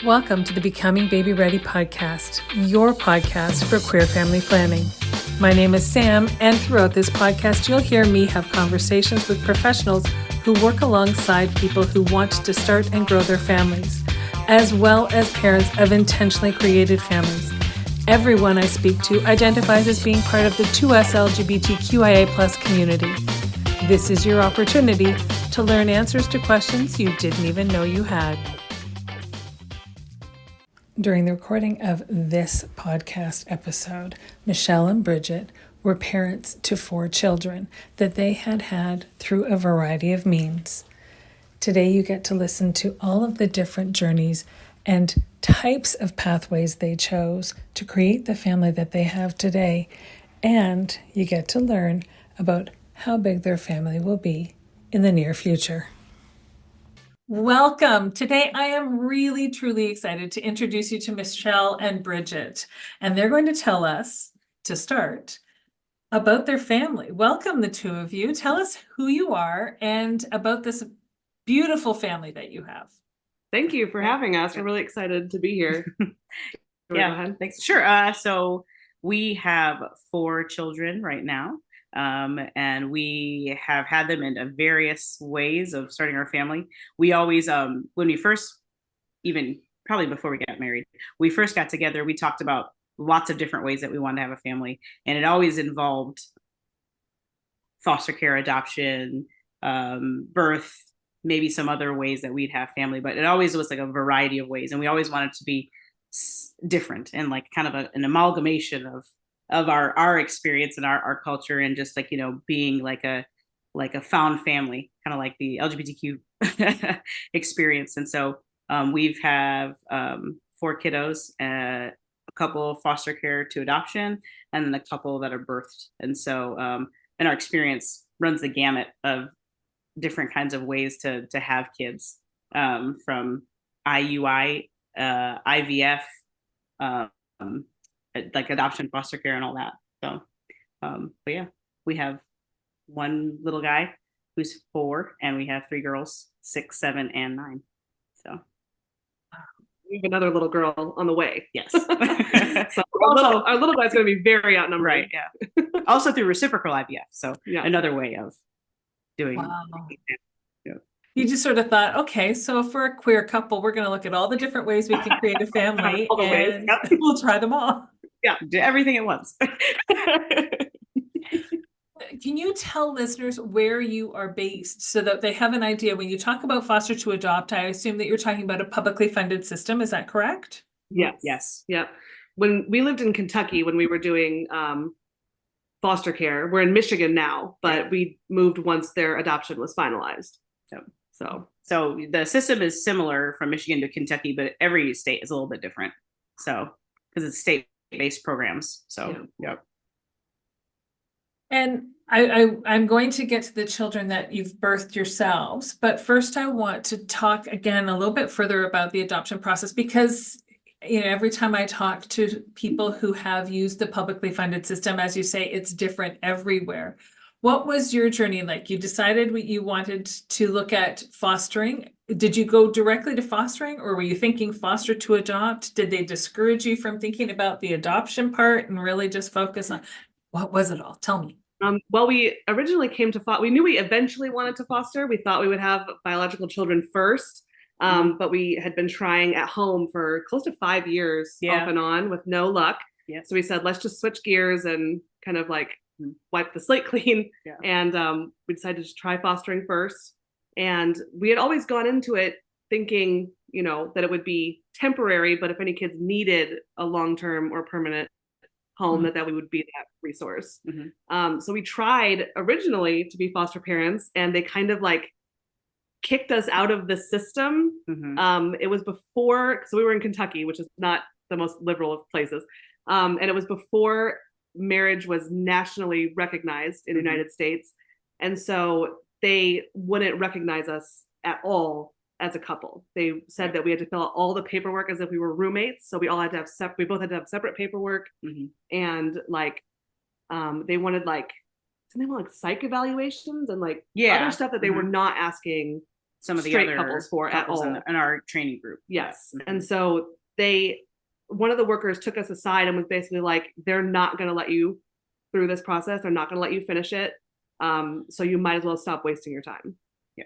Welcome to the Becoming babyREADY podcast, your podcast for queer family planning. My name is Sam, and throughout this podcast, you'll hear me have conversations with professionals who work alongside people who want to start and grow their families, as well as parents of intentionally created families. Everyone I speak to identifies as being part of the 2S LGBTQIA+ community. This is your opportunity to learn answers to questions you didn't even know you had. During the recording of this podcast episode, Michelle and Bridget were parents to 4 children that they had through a variety of means. Today you get to listen to all of the different journeys and types of pathways they chose to create the family that they have today, and you get to learn about how big their family will be in the near future. Welcome. Today, I am really, truly excited to introduce you to Michelle and Bridget, and they're going to tell us, to start, about their family. Welcome, the two of you. Tell us who you are and about this beautiful family that you have. Thank you for having us. We're really excited to be here. Yeah, thanks. Sure. So we have 4 children right now. And we have had them in various ways of starting our family. We always, when we first, even probably before we got married, we first got together, we talked about lots of different ways that we wanted to have a family. And it always involved foster care, adoption, birth, maybe some other ways that we'd have family, but it always was like a variety of ways. And we always wanted to be different and like kind of an amalgamation of our experience and our culture, and just like, you know, being like a found family, kind of like the LGBTQ experience. And so we've have 4 kiddos, a couple foster care to adoption, and then a couple that are birthed. And so and our experience runs the gamut of different kinds of ways to have kids, from IUI, IVF, like adoption, foster care, and all that. So, but yeah, we have one little guy who's 4, and we have 3 girls, 6, 7, and 9. So we have another little girl on the way. Yes. So our little guy's going to be very outnumbered. Right. Yeah. Also through reciprocal IVF. So yeah, another way of doing. Wow. You just sort of thought, okay, so for a queer couple, we're going to look at all the different ways we can create a family, and we'll try them all. Yeah, do everything at once. Can you tell listeners where you are based so that they have an idea? When you talk about foster to adopt, I assume that you're talking about a publicly funded system. Is that correct? Yes. Yes. Yep. When we lived in Kentucky, when we were doing foster care, we're in Michigan now, but we moved once their adoption was finalized. So the system is similar from Michigan to Kentucky, but every state is a little bit different. So because it's state-based programs. So yeah. And I'm going to get to the children that you've birthed yourselves, but first I want to talk again a little bit further about the adoption process, because every time I talk to people who have used the publicly funded system, as you say, it's different everywhere. What was your journey like? You decided you wanted to look at fostering. Did you go directly to fostering, or were you thinking foster to adopt? Did they discourage you from thinking about the adoption part and really just focus on what was it all? Tell me. Well, we originally came to we knew we eventually wanted to foster. We thought we would have biological children first, but we had been trying at home for close to 5 years off and on with no luck. Yeah. So we said, let's just switch gears and kind of like wipe the slate clean. Yeah. And we decided to just try fostering first. And we had always gone into it thinking, that it would be temporary, but if any kids needed a long-term or permanent home, that we would be that resource. So we tried originally to be foster parents, and they kind of like kicked us out of the system. It was before, so we were in Kentucky, which is not the most liberal of places. And it was before marriage was nationally recognized in the United States. And so they wouldn't recognize us at all as a couple. They said that we had to fill out all the paperwork as if we were roommates. So we all had to have we both had to have separate paperwork. And like, they wanted like, something like psych evaluations and like other stuff that they were not asking some of the straight other couples for at all in our training group. Yes. Mhm. And so one of the workers took us aside and was basically like, they're not going to let you through this process. They're not going to let you finish it. So you might as well stop wasting your time. Yeah.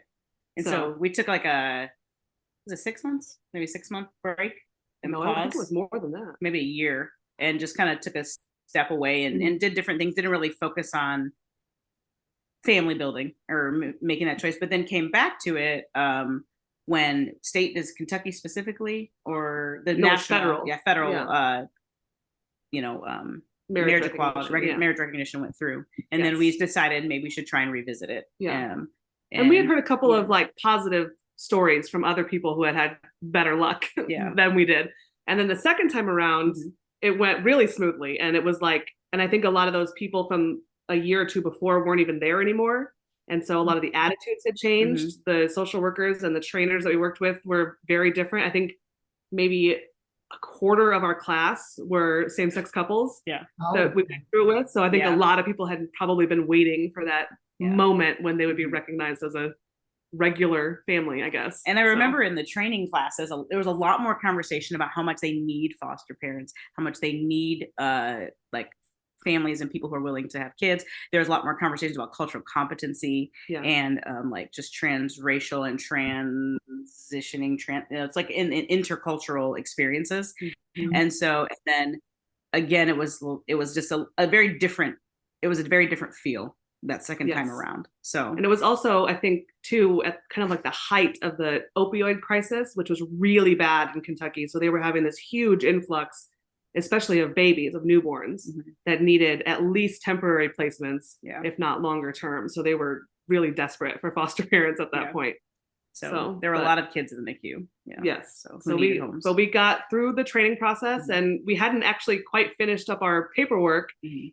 And so we took like was it 6 months? Maybe 6-month break and no, pause. I think it was more than that. Maybe a year, and just kind of took a step away and did different things. Didn't really focus on family building or making that choice, but then came back to it when state is Kentucky specifically or the national federal you know marriage equality marriage recognition went through, and then we decided maybe we should try and revisit it. And we had heard a couple of like positive stories from other people who had better luck than we did, and then the second time around it went really smoothly, and it was like, and I think a lot of those people from a year or two before weren't even there anymore. And so a lot of the attitudes had changed. The social workers and the trainers that we worked with were very different. I think maybe a quarter of our class were same-sex couples that we went through with. So I think a lot of people had probably been waiting for that moment when they would be recognized as a regular family, I guess. And I remember in the training classes, there was a lot more conversation about how much they need foster parents, how much they need like families and people who are willing to have kids. There's a lot more conversations about cultural competency and like just transracial and transitioning, it's like in intercultural experiences. And so, and then again, it was just a very different feel that second time around. So, and it was also, I think too, at kind of like the height of the opioid crisis, which was really bad in Kentucky. So they were having this huge influx, especially of babies, of newborns that needed at least temporary placements, if not longer term. So they were really desperate for foster parents at that point. So there were a lot of kids in the NICU. Yes. So we got through the training process, and we hadn't actually quite finished up our paperwork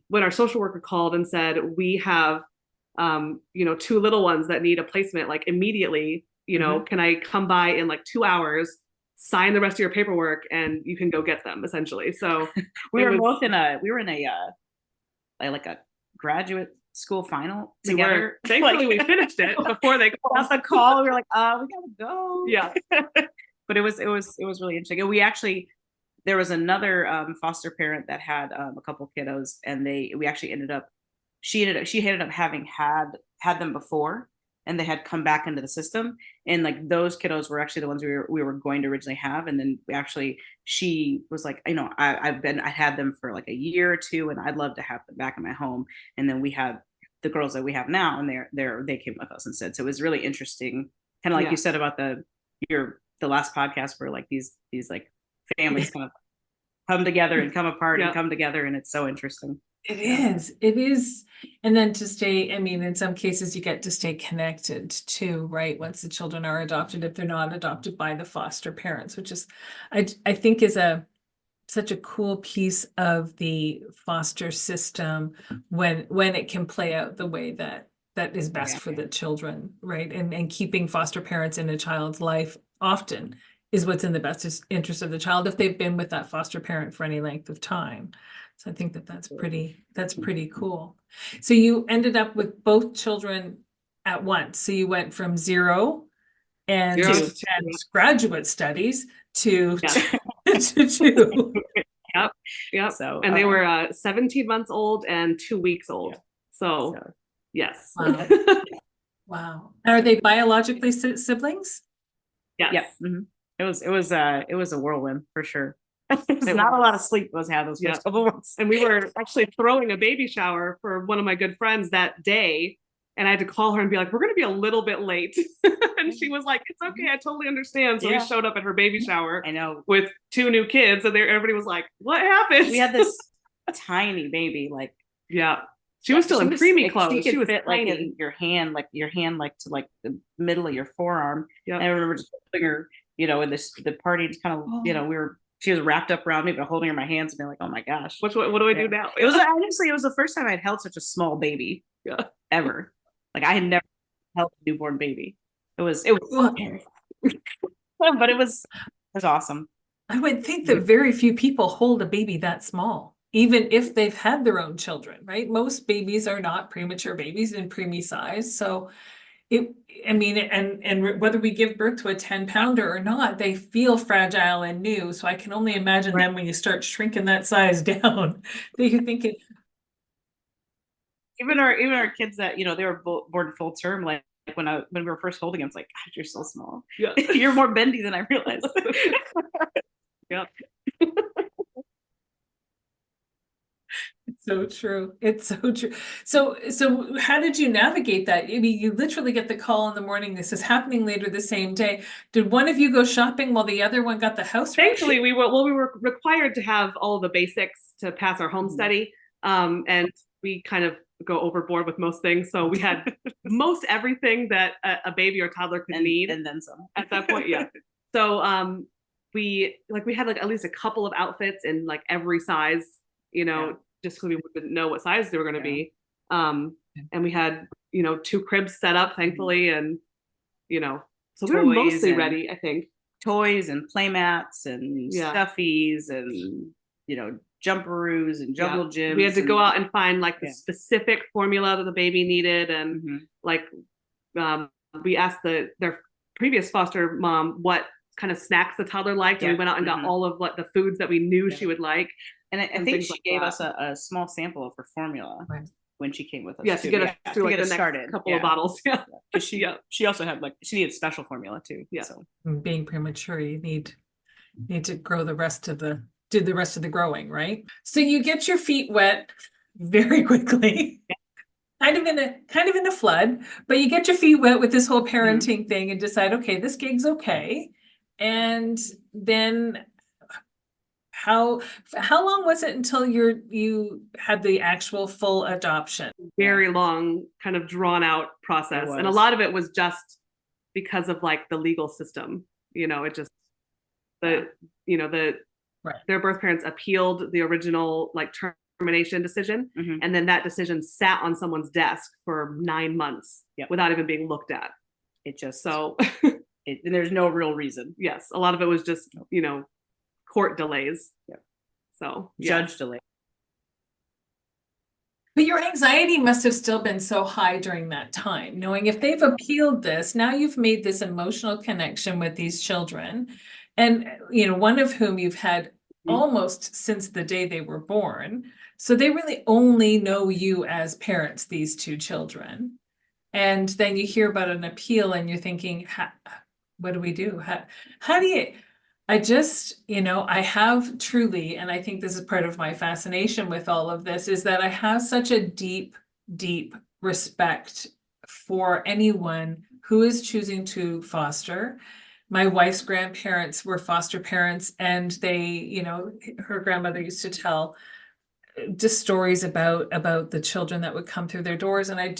when our social worker called and said, we have, 2 little ones that need a placement, like immediately, can I come by in like 2 hours, sign the rest of your paperwork, and you can go get them, essentially. So we were in a graduate school final together. Thankfully, we finished it before they got the call. We were like, we gotta go. Yeah. But it was really interesting. And we actually, there was another foster parent that had a couple kiddos, and she ended up having had them before, and they had come back into the system, and like those kiddos were actually the ones we were going to originally have. And then she was like, I had them for like a year or two, and I'd love to have them back in my home. And then we had the girls that we have now, and they came with us instead. So it was really interesting, kind of like you said about the last podcast, where like these like families kind of come together and come apart and come together, and it's so interesting. It is. And then to stay, I mean, in some cases you get to stay connected too, right? Once the children are adopted, if they're not adopted by the foster parents, which is, I think is such a cool piece of the foster system when it can play out the way that is best for the children, right? And keeping foster parents in a child's life often is what's in the best interest of the child if they've been with that foster parent for any length of time. So I think that's pretty cool. So you ended up with both children at once. So you went from zero and graduate studies to 2. Yep. So, and they were 17 months old and 2 weeks old. So yes. Wow. Are they biologically siblings? Yes. Yep. Mm-hmm. It was a whirlwind for sure. There's not a lot of sleep was had those first couple months. And we were actually throwing a baby shower for one of my good friends that day, and I had to call her and be like, we're going to be a little bit late. And she was like, it's okay, I totally understand. So we showed up at her baby shower, I know, with 2 new kids, and everybody was like, what happened? We had this tiny baby, like she was still in preemie clothes. She was fit like in your hand like to like the middle of your forearm. And I remember just holding her, in the party, just kind of, she was wrapped up around me, but holding her in my hands and being like, oh my gosh. What do I do now? It was the first time I'd held such a small baby ever. Like I had never held a newborn baby. It was but it was awesome. I would think that very few people hold a baby that small, even if they've had their own children, right? Most babies are not premature babies in preemie size. So I mean, and whether we give birth to a 10-pounder or not, they feel fragile and new. So I can only imagine then when you start shrinking that size down, that you think it. Even our kids that, you know, they were born full term, like when we were first holding them, it's like, God, you're so small. Yeah. You're more bendy than I realized. Yep. It's so true. It's so true. So how did you navigate that? I mean, you literally get the call in the morning. This is happening later the same day. Did one of you go shopping while the other one got the house ready? Thankfully, we were required to have all the basics to pass our home study. And we kind of go overboard with most things. So we had most everything that a baby or toddler could need. And then some. At that point, yeah. So we had like at least a couple of outfits in like every size, you know, just because we didn't know what size they were going to be. And we had, you know, 2 cribs set up, thankfully, and you know, so we were mostly ready, I think. Toys and play mats and stuffies and, you know, jumperoos and jungle gyms. We had to go out and find like the specific formula that the baby needed, and like we asked their previous foster mom what kind of snacks the toddler liked, and we went out and got all of like the foods that we knew she would like. And I think she gave us a small sample of her formula when she came with us. Yeah, to get us through like the next couple of bottles. Yeah, because she also had she needed special formula too. Yeah, so being premature, you need to grow the rest of the growing, right? So you get your feet wet very quickly. Kind of in a flood, but you get your feet wet with this whole parenting thing and decide, okay, this gig's okay. And then how long was it until you had the actual full adoption? Very long, kind of drawn out process. And a lot of it was just because of like the legal system. You know, it just their birth parents appealed the original like termination decision, and then that decision sat on someone's desk for 9 months without even being looked at. It just there's no real reason. Yes, a lot of it was just you know, court delays. So judge delay. But your anxiety must have still been so high during that time, knowing if they've appealed this, now you've made this emotional connection with these children, and you know, one of whom you've had almost since the day they were born. So they really only know you as parents, these 2 children. And then you hear about an appeal and you're thinking, what do we do? How do you, I just, you know, I have truly, and I think this is part of my fascination with all of this, is that I have such a deep, deep respect for anyone who is choosing to foster. My wife's grandparents were foster parents, and they, you know, her grandmother used to tell just stories about the children that would come through their doors. And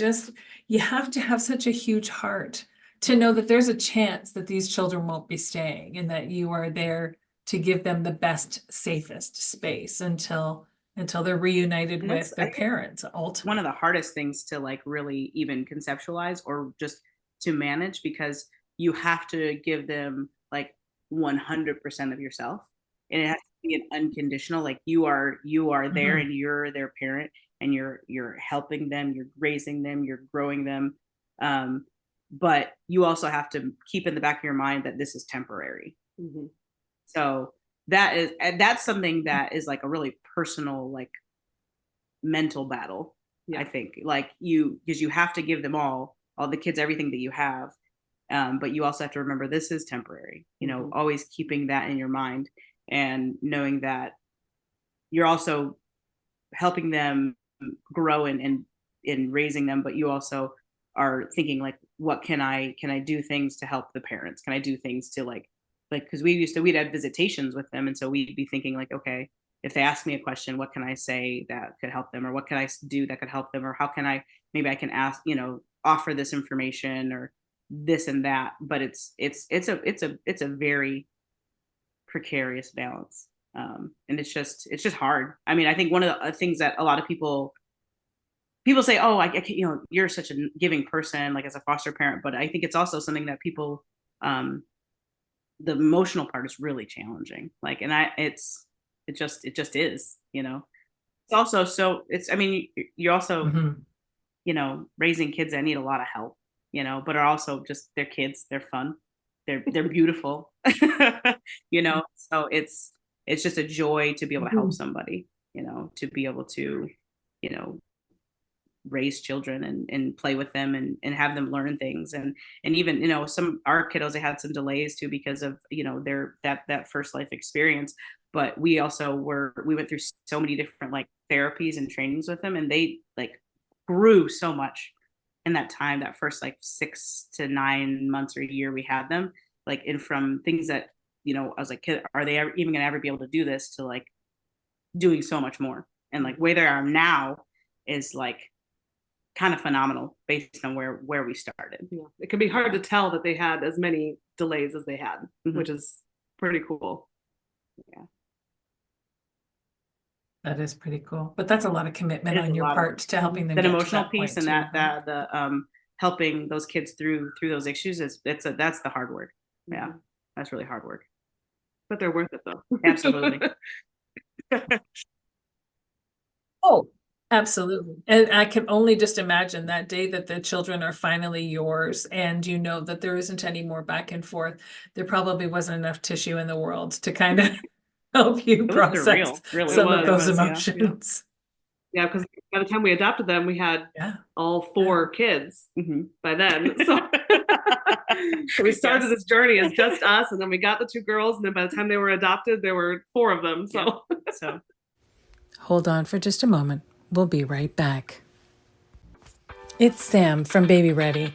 you have to have such a huge heart to know that there's a chance that these children won't be staying, and that you are there to give them the best, safest space until they're reunited with their parents. Ultimately, one of the hardest things to like really even conceptualize or just to manage, because you have to give them like 100% of yourself, and it has to be an unconditional, like you are there and you're their parent, and you're helping them, you're raising them, you're growing them. But you also have to keep in the back of your mind that this is temporary. So that's something that is like a really personal, like mental battle. I think, like because you have to give them all the kids, everything that you have. But you also have to remember this is temporary, you know, always keeping that in your mind, and knowing that you're also helping them grow and in raising them, but you also are thinking like, what can I do things to help the parents? Can I do things to like, because we'd have visitations with them. And so we'd be thinking like, okay, if they ask me a question, what can I say that could help them? Or what can I do that could help them? Or how can maybe I can ask, you know, offer this information or this and that. But it's a very precarious balance. And it's just hard. I mean, I think one of the things that a lot of people say, oh, I can't, you know, you're such a giving person, like as a foster parent. But I think it's also something that people, the emotional part is really challenging. Like, and it just is, you know. It's also, I mean, you're also, you know, raising kids that need a lot of help, but are also just, they're kids, they're fun, they're beautiful, so it's just a joy to be able to help somebody, to be able to, raise children and play with them and have them learn things. And even, some, our kiddos, they had some delays too, because of, their, that first life experience. But we also we went through so many different like therapies and trainings with them, and they like grew so much in that time, that first like 6 to 9 months or a year we had them, like, and from things that, I was like, are they even gonna ever be able to do this, to like doing so much more. And like where they are now is like kind of phenomenal based on where we started. Yeah. It can be hard to tell that they had as many delays as they had, which is pretty cool. Yeah. That is pretty cool. But that's a lot of commitment on your part to helping them. That get emotional to that piece point and too, the helping those kids through those issues that's the hard work. Yeah. That's really hard work. But they're worth it though. Absolutely. Oh, absolutely. And I can only just imagine that day that the children are finally yours and that there isn't any more back and forth. There probably wasn't enough tissue in the world to kind of help you process some of those emotions. Yeah, because by the time we adopted them, we had all 4 kids by then. So, so we started this journey as just us, and then we got the 2 girls, and then by the time they were adopted, there were 4 of them. So, Hold on for just a moment. We'll be right back. It's Sam from babyREADY.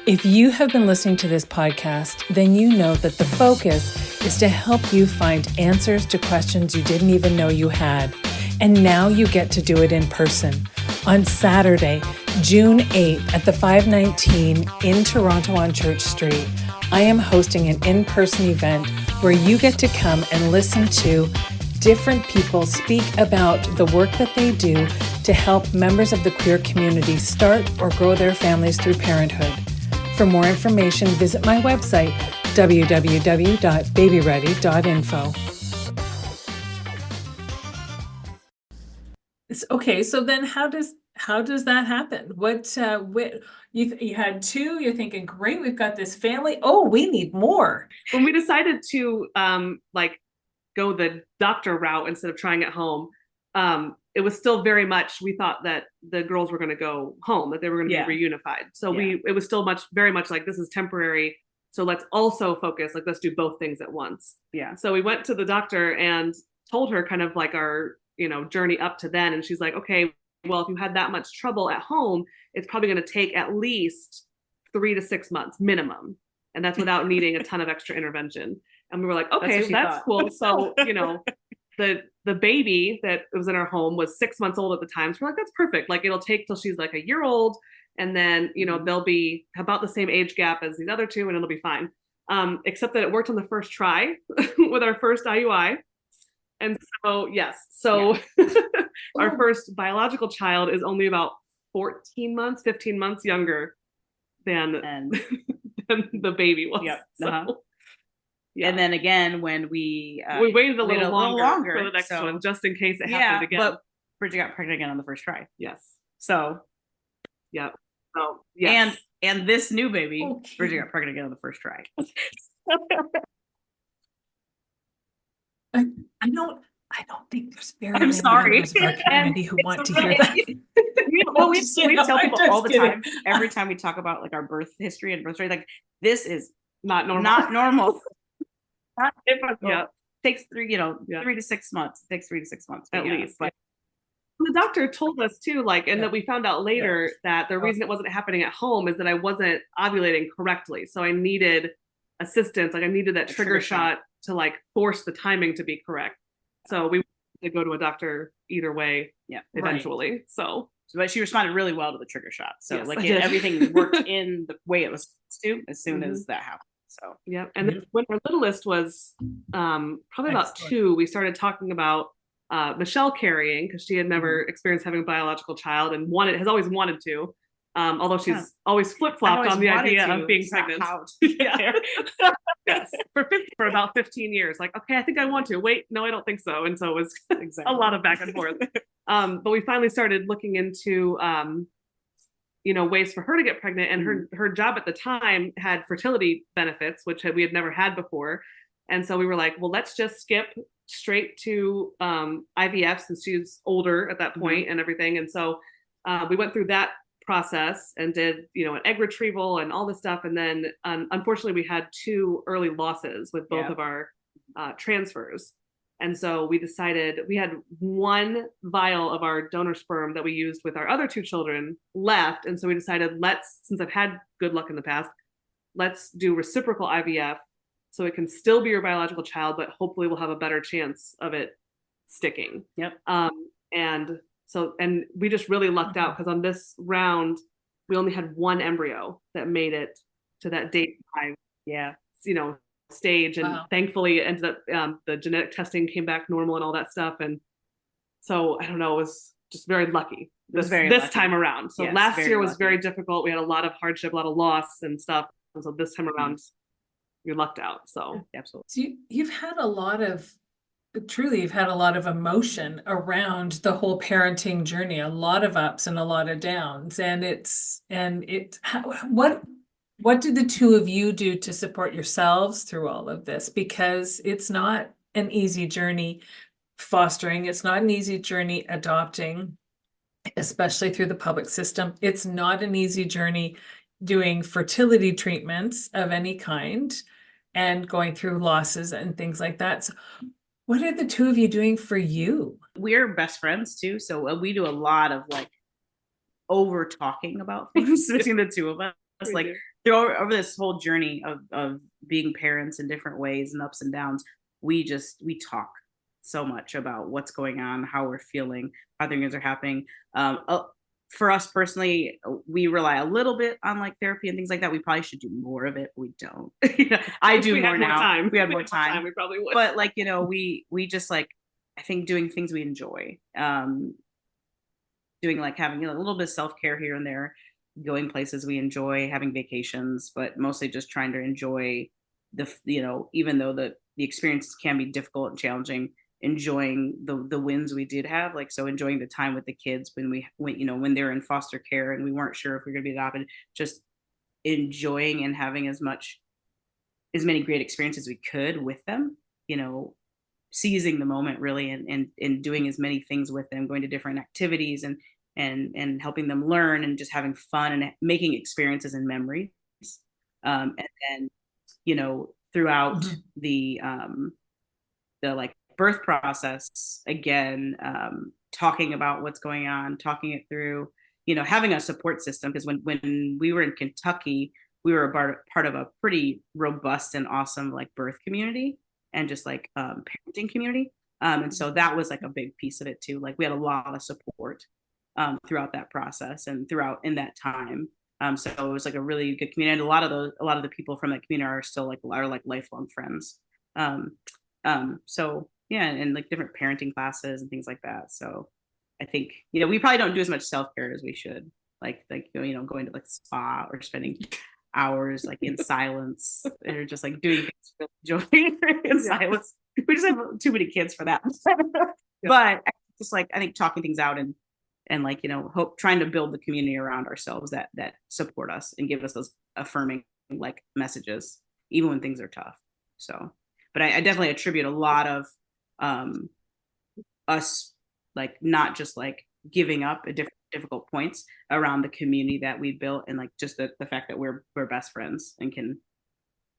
If you have been listening to this podcast, then you know that the focus is to help you find answers to questions you didn't even know you had. And now you get to do it in person. On Saturday, June 8th at the 519 in Toronto on Church Street, I am hosting an in-person event where you get to come and listen to different people speak about the work that they do to help members of the queer community start or grow their families through parenthood. For more information, visit my website, www.babyready.info. Okay, so then how does that happen? What you had 2, you're thinking, great, we've got this family. Oh, we need more. When we decided to go the doctor route instead of trying at home, it was still very much, we thought that the girls were going to go home, that they were going to be reunified. So it was still very much like, this is temporary. So let's also focus, like, let's do both things at once. Yeah. So we went to the doctor and told her kind of like our, journey up to then. And she's like, okay, well, if you had that much trouble at home, it's probably going to take at least 3 to 6 months minimum. And that's without needing a ton of extra intervention. And we were like, okay, that's cool. So, the baby that was in our home was 6 months old at the time. So we're like, that's perfect. Like, it'll take till she's like a year old. And then, they'll be about the same age gap as these other 2, and it'll be fine. Except that it worked on the first try with our first IUI. And so, yes. So our first biological child is only about 15 months younger than the baby was. Yep. So, yeah. And then again, when we waited a little longer for the next one, just in case it happened again. But Bridget got pregnant again on the first try. Yes. So, yeah. So, yes. And this new baby, Bridget got pregnant again on the first try. I don't think there's very many members of our community who want to hear that. We tell people all the time, every time we talk about like our birth history and birth story, like, this is not normal. Not typical. Yeah. Takes 3 to 6 months. It takes 3 to 6 months at least. But the doctor told us too, like, and that we found out later that the reason it wasn't happening at home is that I wasn't ovulating correctly. So I needed assistance. Like, I needed that trigger shot to like force the timing to be correct. So we to go to a doctor either way. Yeah. Eventually. So, but she responded really well to the trigger shot. So everything worked in the way it was supposed to as soon as that happened. So yeah. And then when our littlest was probably about 2, we started talking about Michelle carrying, because she had never experienced having a biological child and has always wanted to. Although she's always flip-flopped on the idea of being pregnant. Yes, for about 15 years. Like, okay, I think I want to. Wait, no, I don't think so. And so it was a lot of back and forth. But we finally started looking into ways for her to get pregnant. And her job at the time had fertility benefits, which we had never had before. And so we were like, well, let's just skip straight to IVF since she was older at that point and everything. And so we went through that process and did, an egg retrieval and all this stuff. And then unfortunately we had 2 early losses with both of our transfers. And so we decided we had 1 vial of our donor sperm that we used with our other 2 children left. And so we decided, since I've had good luck in the past, let's do reciprocal IVF so it can still be your biological child, but hopefully we'll have a better chance of it sticking. Yep. And we just really lucked out because on this round, we only had 1 embryo that made it to that day 5. Yeah. Stage, and thankfully it ended up the genetic testing came back normal and all that stuff. And so I don't know, it was just very lucky this time around. So last year was very difficult. We had a lot of hardship, a lot of loss and stuff. And so this time around, you're lucked out. So absolutely. So you've had a lot of emotion around the whole parenting journey, a lot of ups and a lot of downs. What did the 2 of you do to support yourselves through all of this? Because it's not an easy journey fostering. It's not an easy journey adopting, especially through the public system. It's not an easy journey doing fertility treatments of any kind and going through losses and things like that. So what are the 2 of you doing for you? We're best friends too. So we do a lot of over talking about things between the 2 of us. Over this whole journey of being parents in different ways and ups and downs, we talk so much about what's going on, how we're feeling, how things are happening. For us personally, we rely a little bit on therapy and things like that. We probably should do more of it. We don't. I do more now. We had more time. We probably would. But we just I think doing things we enjoy, doing having a little bit of self-care here and there, going places we enjoy, having vacations, but mostly just trying to enjoy even though the experiences can be difficult and challenging, enjoying the wins we did have. So enjoying the time with the kids when they were in foster care and we weren't sure if we were going to be adopted, just enjoying and having as many great experiences we could with them, seizing the moment really and doing as many things with them, going to different activities and helping them learn and just having fun and making experiences and memories. And then, throughout the birth process, again, talking about what's going on, talking it through, having a support system. Because when we were in Kentucky, we were a part of a pretty robust and awesome birth community and just parenting community. And so that was a big piece of it too. We had a lot of support throughout that process and throughout in that time. So it was a really good community. And a lot of the people from that community are still are lifelong friends. So yeah, and different parenting classes and things like that. So I think, we probably don't do as much self-care as we should. Going to spa or spending hours in silence or just doing things to enjoy in silence. We just have too many kids for that. But just I think talking things out and trying to build the community around ourselves that support us and give us those affirming messages even when things are tough. So, but I definitely attribute a lot of us not just giving up at difficult points around the community that we built and just the fact that we're best friends and can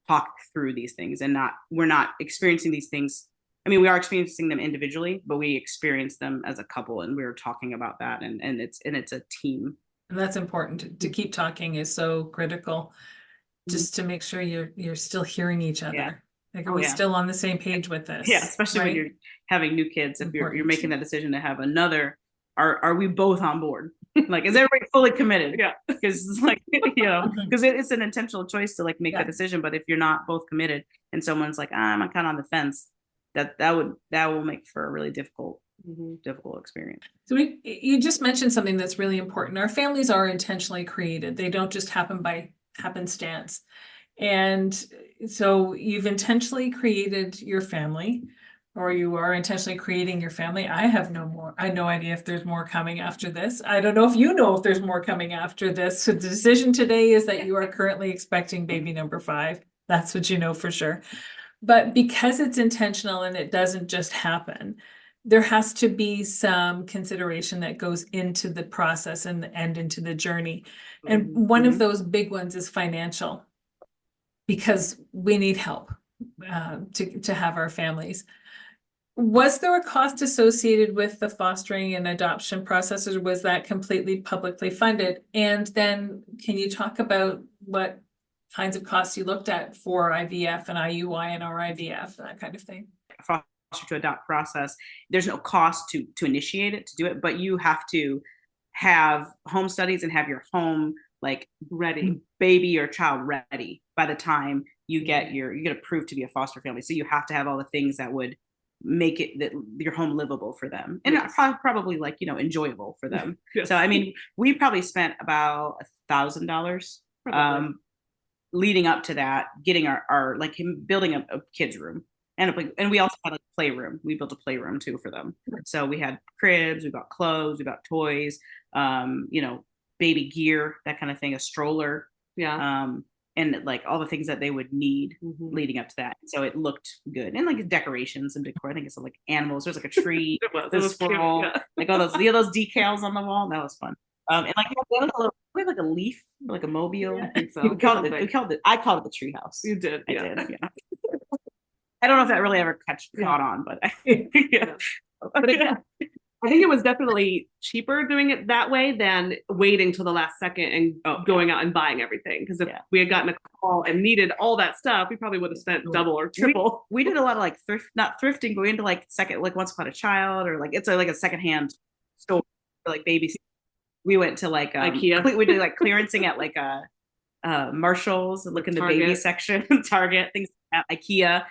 talk through these things and we're not experiencing these things. I mean, we are experiencing them individually, but we experience them as a couple, and we were talking about that, and it's a team. And that's important. To keep talking is so critical, just to make sure you're still hearing each other. Are we still on the same page with this? Yeah, especially when you're having new kids. If you're making that decision to have another, are we both on board? Is everybody fully committed? Yeah, because because it's an intentional choice to make that decision. But if you're not both committed, and someone's I'm kind of on the fence, that will make for a really difficult experience. So you just mentioned something that's really important. Our families are intentionally created. They don't just happen by happenstance. And so you've intentionally created your family. or you are intentionally creating your family, I have no idea if there's more coming after this. I don't know if you know if there's more coming after this. So the decision today is that you are currently expecting baby number 5. That's what you know for sure. But because it's intentional and it doesn't just happen, there has to be some consideration that goes into the process and into the journey. And one of those big ones is financial, because we need help to have our families. Was there a cost associated with the fostering and adoption process, or was that completely publicly funded? And then can you talk about what kinds of costs you looked at for IVF and IUI and RIVF, that kind of thing? Foster to adopt process, there's no cost to initiate it, to do it, but you have to have home studies and have your home like ready, baby or child ready by the time you get approved to be a foster family. So you have to have all the things that would make it that your home livable for them, and probably like, you know, enjoyable for them. Yes. So I mean, we probably spent about $1,000 leading up to that, getting our like building a kids room, and we also had a playroom. We built a playroom too for them. So we had cribs, we got clothes, we got toys, you know, baby gear, that kind of thing, a stroller. And like all the things that they would need leading up to that. So it looked good. And like decorations and decor. I think it's like animals. There's like a tree, there's a squirrel, like all those decals on the wall. That was fun. And like we have like a leaf, like a mobile. Yeah. I think so. I called it the tree house. You did. I did. Yeah. I don't know if that really ever caught on, but yeah. But I think it was definitely cheaper doing it that way than waiting till the last second and going out and buying everything. Because if we had gotten a call and needed all that stuff, we probably would have spent double or triple. We did a lot of like not thrifting, going into like Once Upon a Child, or like it's like a secondhand store for like babies. We went to like IKEA. We did like clearancing at like Marshalls and look in the baby section, Target, things at IKEA.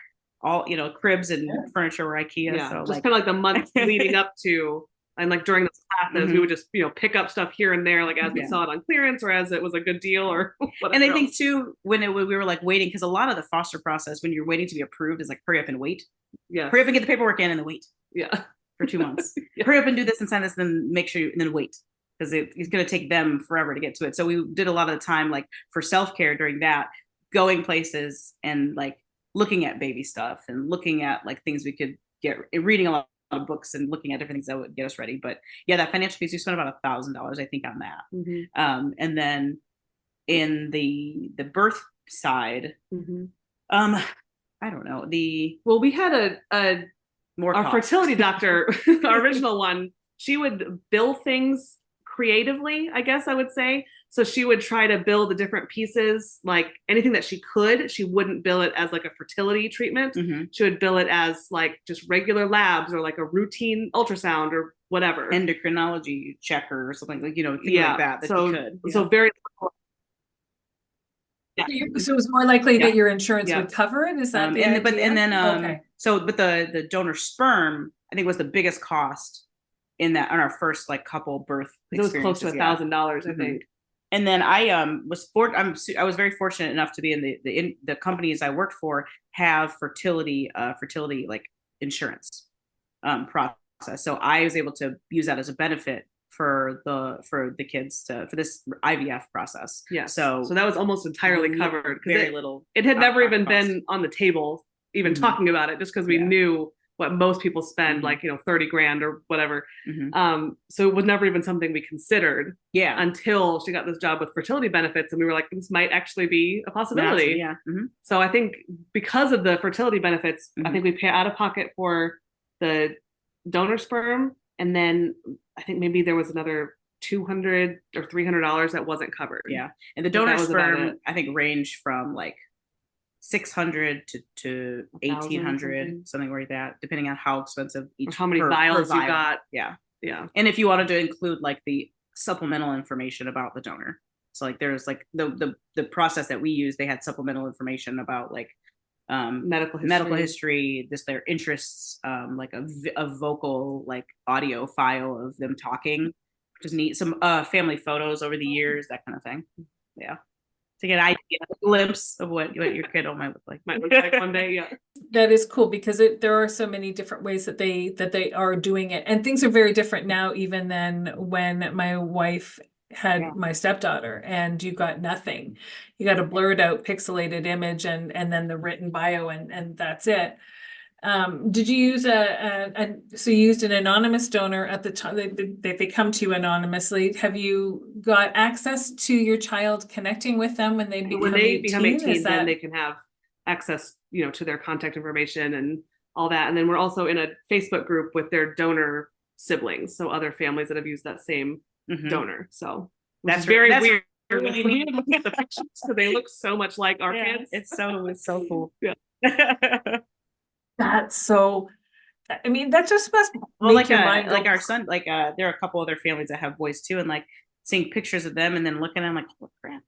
All, you know, cribs and furniture were IKEA. Yeah, so just like, kind of like the months leading up to, and like during those classes, we would just, you know, pick up stuff here and there, like as we saw it on clearance or as it was a good deal or whatever. And I think too, when we were like waiting, because a lot of the foster process, when you're waiting to be approved, is like hurry up and wait. Yeah. Hurry up and get the paperwork in and then wait. Yeah. For 2 months. Hurry up and do this and sign this, and then make sure and then wait. Because it's going to take them forever to get to it. So we did a lot of the time, like for self-care during that, going places and like looking at baby stuff and looking at like things we could get, reading a lot of books and looking at different things that would get us ready. But yeah, that financial piece, we spent about $1,000, I think, on that. And then in the birth side, I don't know, we had our fertility doctor, our original one, she would bill things creatively, I guess I would say. So she would try to build the different pieces, like anything that she could. She wouldn't bill it as like a fertility treatment. She would bill it as like just regular labs or like a routine ultrasound or whatever. Endocrinology checker or something like, you know, things like that so, you could. So very. Yeah. So it was more likely that your insurance would cover it. Is that the idea? But the donor sperm, I think, was the biggest cost on our first like couple birth. It was close to $1,000, I think. And then I was very fortunate enough to be in the companies I worked for have fertility like insurance process. So I was able to use that as a benefit for the kids for this IVF process. Yeah. So that was almost entirely covered. Very little. It had never even been on the table, even talking about it, just because we knew what most people spend, like, you know, 30 grand or whatever. So it was never even something we considered until she got this job with fertility benefits. And we were like, this might actually be a possibility. So I think because of the fertility benefits, I think we pay out of pocket for the donor sperm. And then I think maybe there was another $200 or $300 that wasn't covered. Yeah. And the donor sperm, I think, ranged from like $600 to $1,800, something like that, depending on how expensive each, or how many vials you got. Yeah. And if you wanted to include like the supplemental information about the donor, so like there's like the process that we use, they had supplemental information about like medical history, their interests, like a vocal like audio file of them talking, which is neat. Some family photos over the years, that kind of thing. Yeah. to get an idea, a glimpse of what your kid might look like. Might look like one day, yeah. That is cool because there are so many different ways that they are doing it, and things are very different now even than when my wife had my stepdaughter, and you got nothing. You got a blurred out pixelated image and then the written bio, and that's it. Did you use so you used an anonymous donor at the time? They come to you anonymously. Have you got access to your child connecting with them when they become 18? Then they can have access, to their contact information and all that. And then we're also in a Facebook group with their donor siblings, so other families that have used that same donor. So that's very weird. Really weird looking at the pictures because they look so much like our kids. It's so cool. Yeah. That's so. I mean, that just must make your mind like our son. Like there are a couple other families that have boys too, and like seeing pictures of them and then looking at them like, oh crap.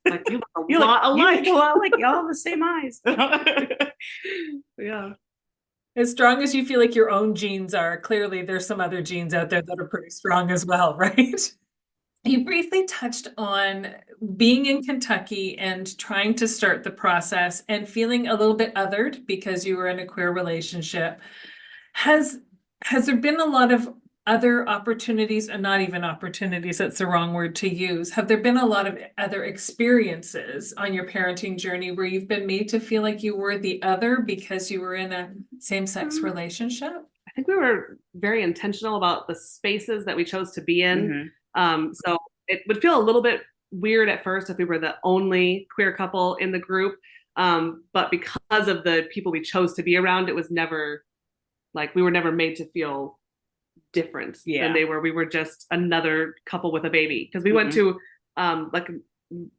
Like you look a lot alike. You look a lot like y'all have the same eyes. Yeah. As strong as you feel like your own genes are, clearly there's some other genes out there that are pretty strong as well, right? You briefly touched on being in Kentucky and trying to start the process and feeling a little bit othered because you were in a queer relationship. Has there been a lot of other opportunities, and not even opportunities, that's the wrong word to use. Have there been a lot of other experiences on your parenting journey where you've been made to feel like you were the other because you were in a same-sex relationship? I think we were very intentional about the spaces that we chose to be in. So it would feel a little bit weird at first if we were the only queer couple in the group. But because of the people we chose to be around, it was never like we were never made to feel different than they were. We were just another couple with a baby because we went to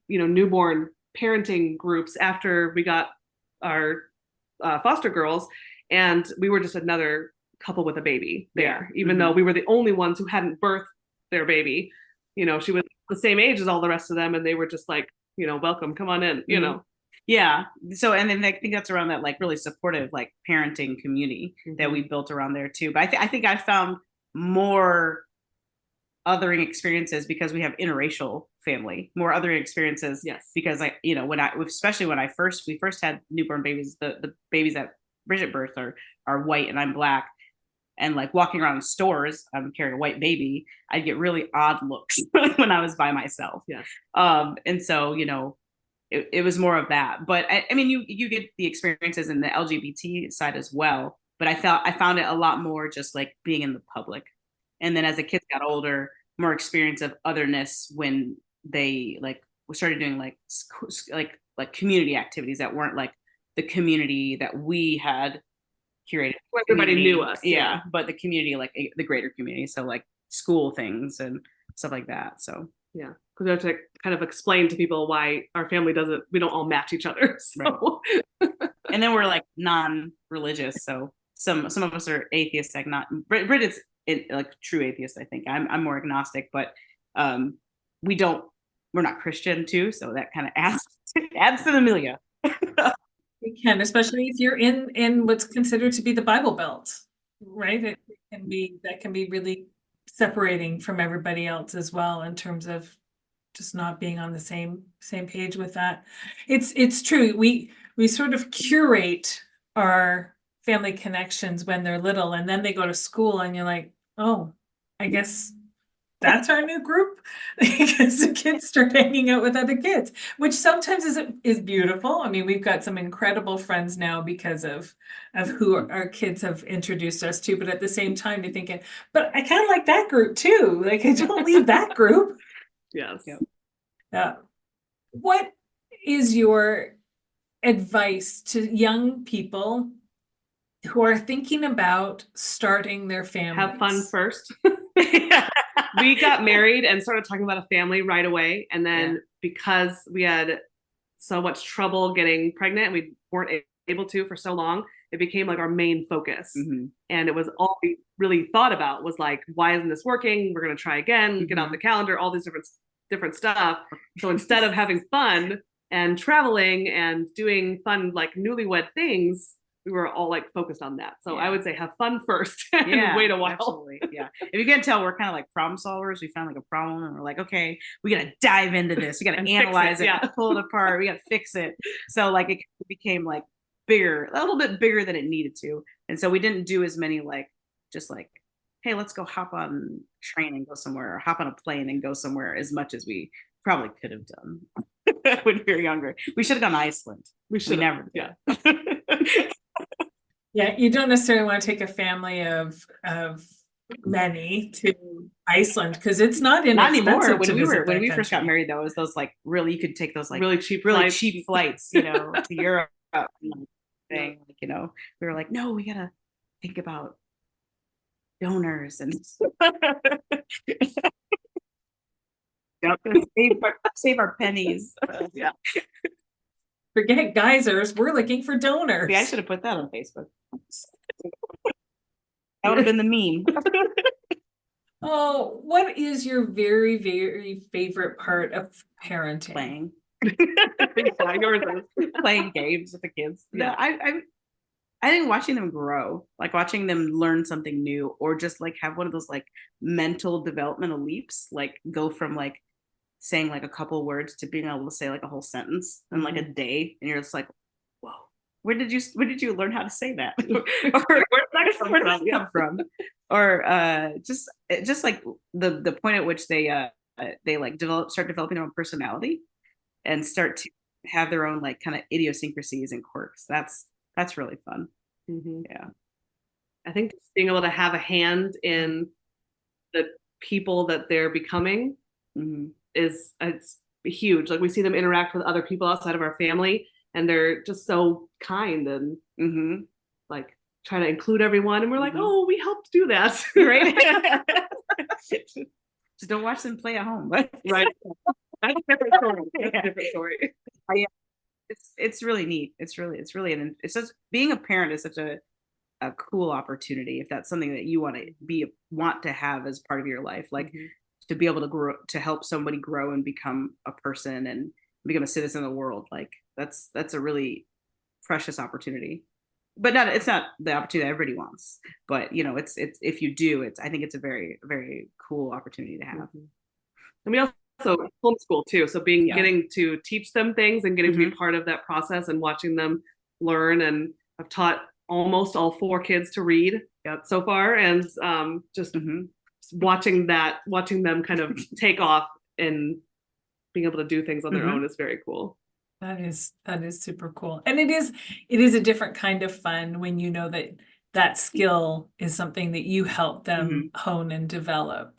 newborn parenting groups after we got our foster girls, and we were just another couple with a baby there, even though we were the only ones who hadn't birthed their baby. She was the same age as all the rest of them, and they were just like, welcome, come on in, Yeah. So, and then I think that's around that like really supportive like parenting community that we built around there too. But I think I found more othering experiences because we have interracial family, more othering experiences. Yes. Because especially when we first had newborn babies, the babies that Bridget birthed are white and I'm Black. And like walking around in stores, I'm carrying a white baby, I'd get really odd looks when I was by myself. Yeah. And so, it was more of that. But I mean, you get the experiences in the LGBT side as well. But I found it a lot more just like being in the public. And then as the kids got older, more experience of otherness when they we started doing like community activities that weren't like the community that we had curated. Everybody knew us. Yeah. But the community, like the greater community. So like school things and stuff like that. So yeah. Because we have to kind of explain to people why our family we don't all match each other. So. Right. And then we're like non-religious. So some of us are atheists, like not Bridget's like true atheist, I think. I'm more agnostic, but we're not Christian too. So that kind of adds to the milieu. You can, especially if you're in what's considered to be the Bible Belt, right? That can be really separating from everybody else as well in terms of just not being on the same page with that. It's true. We sort of curate our family connections when they're little, and then they go to school and you're like, oh, I guess that's our new group, because the kids start hanging out with other kids, which sometimes is beautiful. I mean, we've got some incredible friends now because of who our kids have introduced us to, but at the same time you're thinking, but I kind of like that group too. Like, I don't leave that group. Yes. Yeah. What is your advice to young people who are thinking about starting their families? Have fun first. We got married and started talking about a family right away. And then because we had so much trouble getting pregnant, we weren't able to for so long, it became like our main focus. And it was all we really thought about was like, why isn't this working? We're going to try again, get on the calendar, all these different stuff. So instead of having fun and traveling and doing fun, like newlywed things, we were all like focused on that. So Yeah. I would say have fun first and wait a while. Absolutely. Yeah. If you can tell, we're kind of like problem solvers. We found like a problem and we're like, okay, we got to dive into this. We got to analyze it, pull it apart. We got to fix it. So like it became like bigger, a little bit bigger than it needed to. And so we didn't do as many like, just like, hey, let's go hop on a train and go somewhere, or hop on a plane and go somewhere, as much as we probably could have done when we were younger. We should have gone to Iceland. We never did. Yeah. Yeah, you don't necessarily want to take a family of many to Iceland because it's not anymore. inexpensive. When we first got married, though, it was those like really, you could take those like really cheap flights, you know, to Europe. Thing, like, you know, we were like, no, we gotta think about donors and save our pennies. Yeah. Forget geysers. We're looking for donors. Yeah, I should have put that on Facebook. That would have been the meme. Oh, what is your very, very favorite part of parenting? Playing. Yours is. Playing games with the kids. Yeah. I think watching them grow, like watching them learn something new, or just like have one of those like mental developmental leaps, like go from like saying like a couple words to being able to say like a whole sentence in like a day, and you're just like, whoa, where did you learn how to say that? Or where did that come from? Or just like the point at which they like start developing their own personality and start to have their own like kind of idiosyncrasies and quirks. That's really fun. Mm-hmm. Yeah. I think just being able to have a hand in the people that they're becoming it's huge. Like we see them interact with other people outside of our family, and they're just so kind and like try to include everyone. And we're like, oh, we helped do that, right? Just don't watch them play at home, right? That's a different story. That's a different story. Yeah. It's really neat. It's just being a parent is such a cool opportunity, if that's something that you want to have as part of your life, like to be able to grow, to help somebody grow and become a person and become a citizen of the world. Like that's a really precious opportunity, but it's not the opportunity that everybody wants, but you know, it's if you do, I think it's a very, very cool opportunity to have. And we also homeschool too, so getting to teach them things and getting to be part of that process and watching them learn. And I've taught almost all 4 kids to read so far, and just watching them kind of take off and being able to do things on their own is very cool. That is super cool. And it is a different kind of fun when you know that skill is something that you help them hone and develop,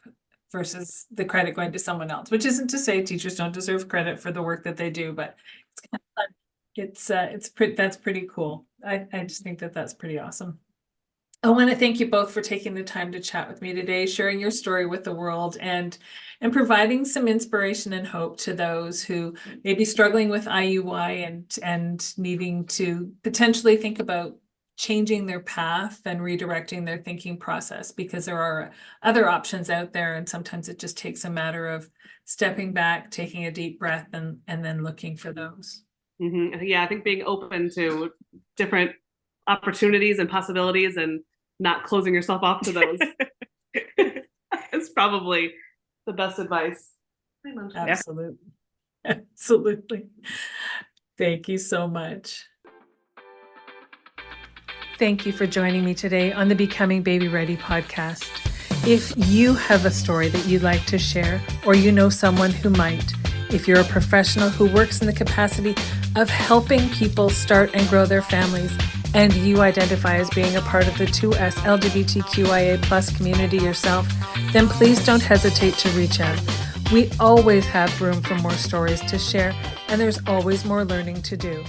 versus the credit going to someone else, which isn't to say teachers don't deserve credit for the work that they do, but it's kind of fun. That's pretty cool. I just think that's pretty awesome. I want to thank you both for taking the time to chat with me today, sharing your story with the world, and providing some inspiration and hope to those who may be struggling with IUI and needing to potentially think about changing their path and redirecting their thinking process, because there are other options out there, and sometimes it just takes a matter of stepping back, taking a deep breath, and then looking for those. Yeah, I think being open to different opportunities and possibilities and not closing yourself off to those is probably the best advice. Absolutely. Absolutely. Thank you so much. Thank you for joining me today on the Becoming Baby Ready podcast. If you have a story that you'd like to share, or you know someone who might, if you're a professional who works in the capacity of helping people start and grow their families, and you identify as being a part of the 2S LGBTQIA+ community yourself, then please don't hesitate to reach out. We always have room for more stories to share, and there's always more learning to do.